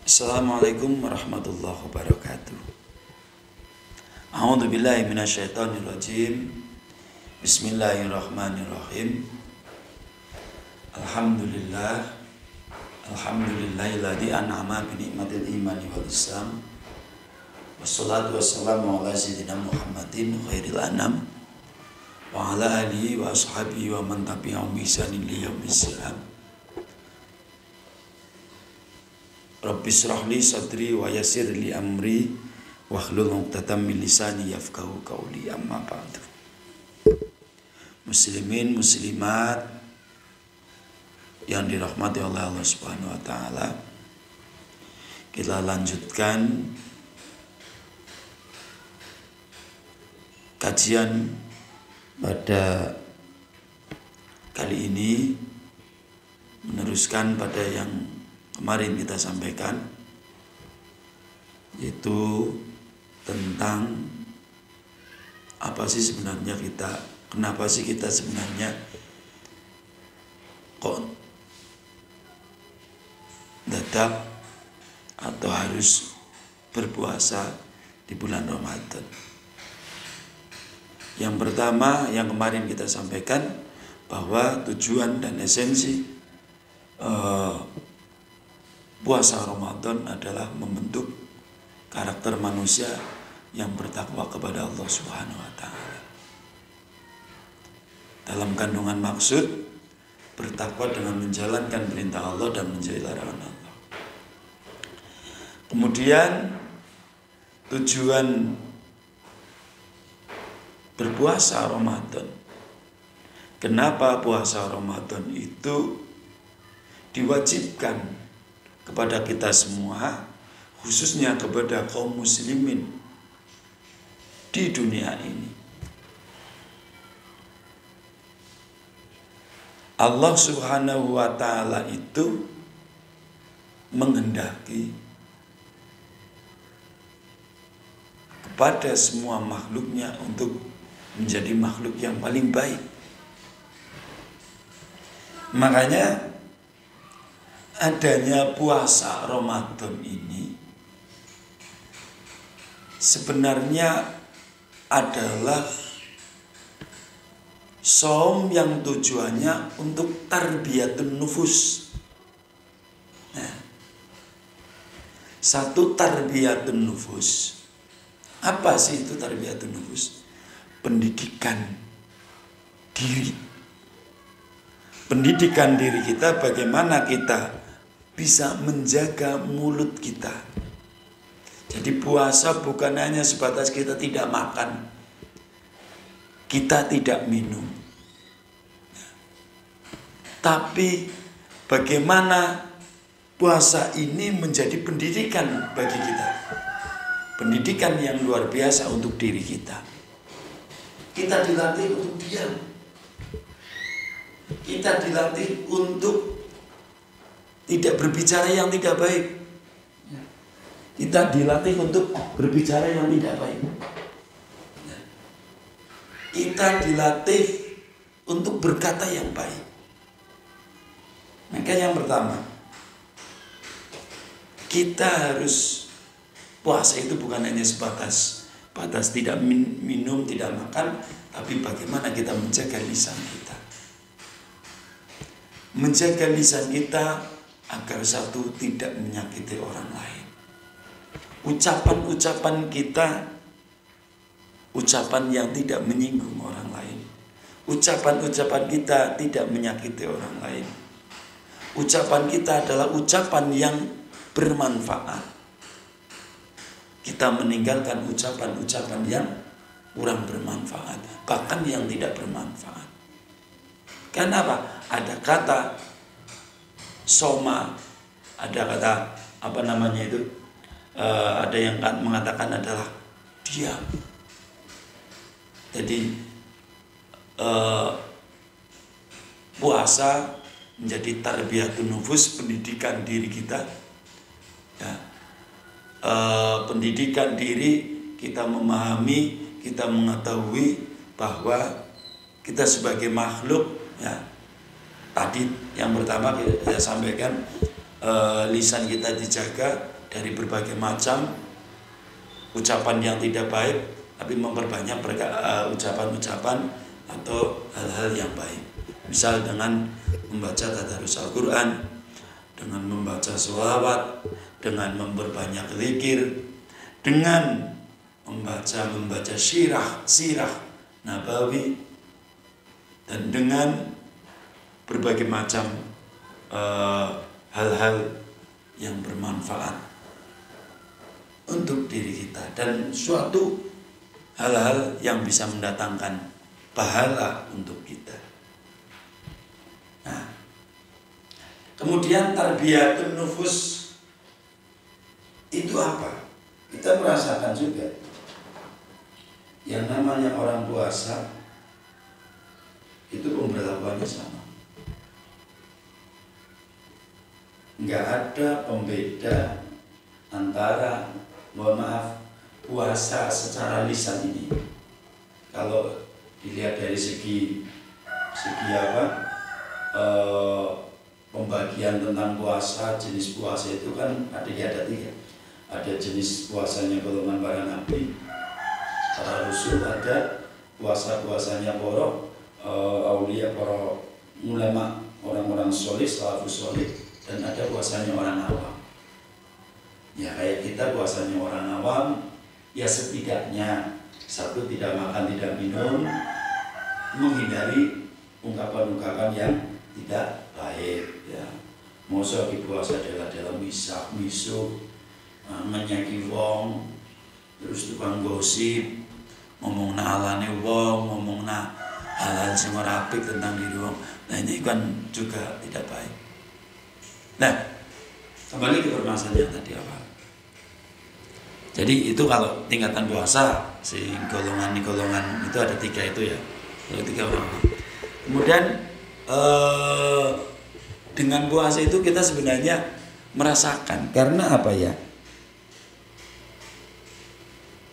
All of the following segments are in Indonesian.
Assalamualaikum warahmatullahi wabarakatuh. A'udzu billahi minasyaitonir rajim. Bismillahirrahmanirrahim. Alhamdulillahilladzi an'ama bi ni'matil imani wal islam. Wassalatu wassalamu ala sayyidina Muhammadin khairil anam wa ala alihi wa ashabihi wa man tabi'ahum bi ihsanin ila yaumil qiyamah. Rabbi shrah li sadri wa yassir li amri wahlul 'uqdatam min lisani yafqahu qawli, amma ba'du. Muslimin muslimat yang dirahmati oleh Allah Subhanahu wa taala, kita lanjutkan kajian pada kali ini, meneruskan pada yang kemarin kita sampaikan, yaitu tentang apa sih sebenarnya kenapa sih kita sebenarnya kok dadak atau harus berpuasa di bulan Ramadan. Yang pertama, yang kemarin kita sampaikan, bahwa tujuan dan esensi puasa Ramadan adalah membentuk karakter manusia yang bertakwa kepada Allah Subhanahu wa taala. Dalam kandungan maksud, bertakwa dengan menjalankan perintah Allah dan menjauhi larangan Allah. Kemudian tujuan berpuasa Ramadan. Kenapa puasa Ramadan itu diwajibkan kepada kita semua, khususnya kepada kaum muslimin di dunia ini? Allah Subhanahu wa taala itu menghendaki kepada semua makhluknya untuk menjadi makhluk yang paling baik. Makanya adanya puasa Ramadan ini sebenarnya adalah shaum yang tujuannya untuk tarbiyatun nufus. Nah, satu tarbiyatun nufus. Apa sih itu tarbiyatun nufus? Pendidikan diri. Pendidikan diri kita, bagaimana kita bisa menjaga mulut kita. Jadi puasa bukan hanya sebatas kita tidak makan, kita tidak minum, tapi bagaimana puasa ini menjadi pendidikan bagi kita. Pendidikan yang luar biasa untuk diri kita. Kita dilatih untuk diam. Kita dilatih untuk tidak berbicara yang tidak baik. Kita dilatih untuk berbicara yang tidak baik. Kita dilatih untuk berkata yang baik. Maka yang pertama, kita harus puasa itu bukan hanya sebatas tidak minum, tidak makan, tapi bagaimana kita menjaga lisan kita. Menjaga lisan kita agar satu, tidak menyakiti orang lain. Ucapan-ucapan kita, ucapan yang tidak menyinggung orang lain. Ucapan-ucapan kita tidak menyakiti orang lain. Ucapan kita adalah ucapan yang bermanfaat. Kita meninggalkan ucapan-ucapan yang kurang bermanfaat, bahkan yang tidak bermanfaat. Kenapa? Ada kata soma, ada kata ada yang mengatakan adalah diam. Jadi puasa menjadi tarbiyatun nufus, pendidikan diri kita. Ya. Pendidikan diri, kita memahami, kita mengetahui bahwa kita sebagai makhluk, ya, tadi yang pertama saya sampaikan, lisan kita dijaga, dari berbagai macam ucapan yang tidak baik, tapi memperbanyak ucapan-ucapan atau hal-hal yang baik. Misal dengan membaca tadarus Al-Quran, dengan membaca sholawat, dengan memperbanyak zikir, dengan membaca sirah nabawi, dan dengan berbagai macam hal-hal yang bermanfaat untuk diri kita dan suatu hal-hal yang bisa mendatangkan pahala untuk kita. Nah, kemudian tarbiyatun nufus itu apa? Kita merasakan juga yang namanya orang puasa itu pemberlakuannya sama. Nggak ada pembeda antara, mohon maaf, puasa secara lisan ini. Kalau dilihat dari segi pembagian tentang puasa, jenis puasa itu kan ada 3. Ada jenis puasanya golongan para nabi, para rasul, ada puasanya para aulia, para ulama, orang-orang soleh, salafus soleh, dan ada puasanya orang awam. Ya kayak kita puasanya orang awam, ya setidaknya satu, tidak makan, tidak minum, menghindari ungkapan-ungkapan yang tidak baik. Ya, masa puasa dalam misak-misuk, menyaki wong, terus tukang gosip, ngomong alane wong, ngomong hal-hal sing ora apik tentang diri wong. Nah ini kan juga tidak baik. Nah, kembali ke permasalahan yang tadi awal. Jadi itu kalau tingkatan puasa, si golongan itu ada 3 itu ya, ada 3 orang. Kemudian dengan puasa itu kita sebenarnya merasakan, karena apa ya?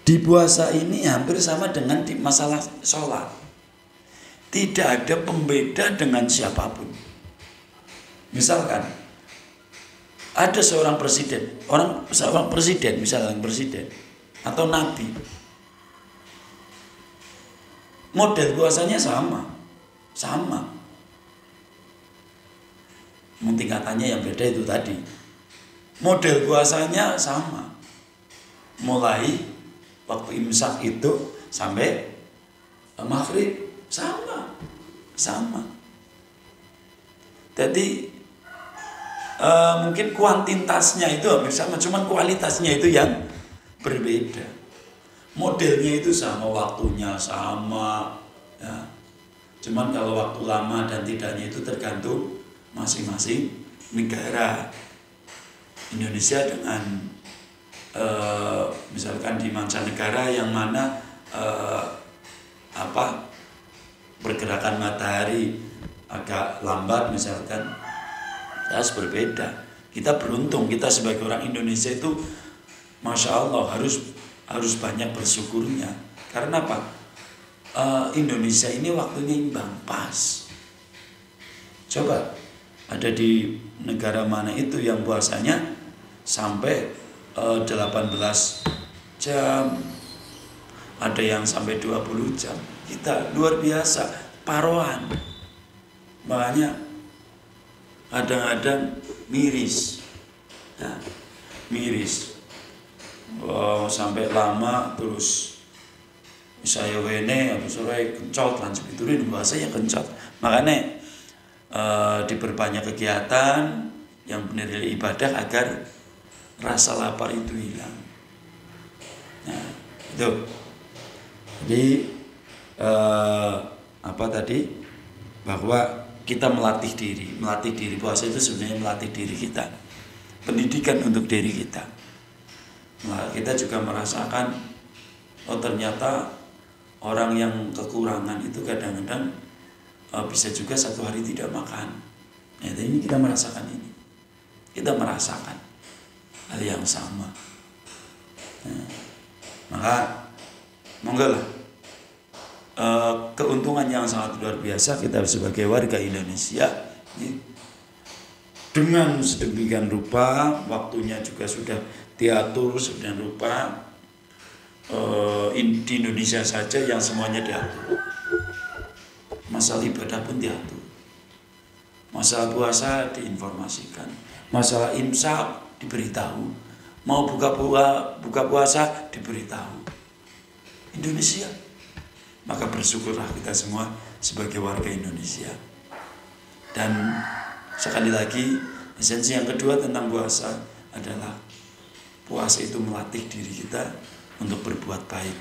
Di puasa ini hampir sama dengan di masalah sholat. Tidak ada pembeda dengan siapapun. Misalkan ada seorang presiden misalnya presiden atau nabi, model puasanya sama. Tingkatannya yang beda itu tadi. Model puasanya sama. Mulai waktu imsak itu sampai maghrib sama. Jadi mungkin kuantitasnya itu hampir sama, cuman kualitasnya itu yang berbeda. Modelnya itu sama, waktunya sama, ya. Cuman kalau waktu lama dan tidaknya itu tergantung masing-masing negara. Indonesia dengan misalkan di mancanegara yang mana pergerakan matahari agak lambat misalkan, jelas berbeda. Kita beruntung, kita sebagai orang Indonesia itu Masya Allah harus banyak bersyukurnya. Karena apa? Indonesia ini waktunya imbang, pas. Coba ada di negara mana itu yang puasanya sampai 18 jam, ada yang sampai 20 jam. Kita luar biasa, paroan. Makanya kadang-kadang miris. Nah, miris. Sampai lama terus saya wene atau sore kencot lanjut iturin bahasanya kencot. Makanya diperbanyak kegiatan yang benar ibadah agar rasa lapar itu hilang. Nah, itu. Jadi bahwa kita melatih diri puasa itu sebenarnya melatih diri kita, pendidikan untuk diri kita. Nah, kita juga merasakan ternyata orang yang kekurangan itu kadang-kadang bisa juga 1 hari tidak makan. Nah, ini kita merasakan ini. Kita merasakan hal yang sama. Nah, maka monggo lah keuntungan yang sangat luar biasa kita sebagai warga Indonesia dengan sedemikian rupa, waktunya juga sudah diatur sedemikian rupa. Di Indonesia saja yang semuanya diatur. Masalah ibadah pun diatur. Masalah puasa diinformasikan. Masalah imsak diberitahu. Mau buka puasa diberitahu. Indonesia. Maka bersyukurlah kita semua sebagai warga Indonesia. Dan sekali lagi, esensi yang kedua tentang puasa adalah puasa itu melatih diri kita untuk berbuat baik.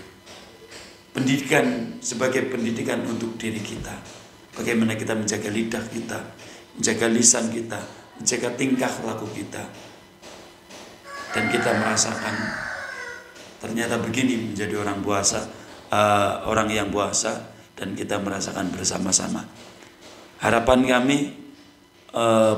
Pendidikan sebagai pendidikan untuk diri kita. Bagaimana kita menjaga lidah kita, menjaga lisan kita, menjaga tingkah laku kita. Dan kita merasakan ternyata begini menjadi orang puasa, orang yang puasa, dan kita merasakan bersama-sama. Harapan kami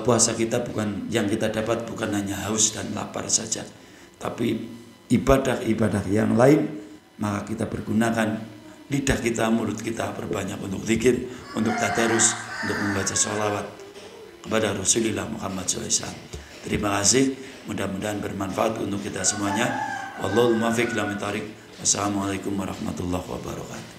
puasa kita bukan yang kita dapat bukan hanya haus dan lapar saja, tapi ibadah-ibadah yang lain. Maka kita pergunakan lidah kita, mulut kita berbanyak untuk zikir, untuk tadarus, untuk membaca sholawat kepada Rasulullah Muhammad SAW. Terima kasih, mudah-mudahan bermanfaat untuk kita semuanya. Wallahul muwaffiq ila aqwamit thoriq. Wassalamualaikum warahmatullahi wabarakatuh.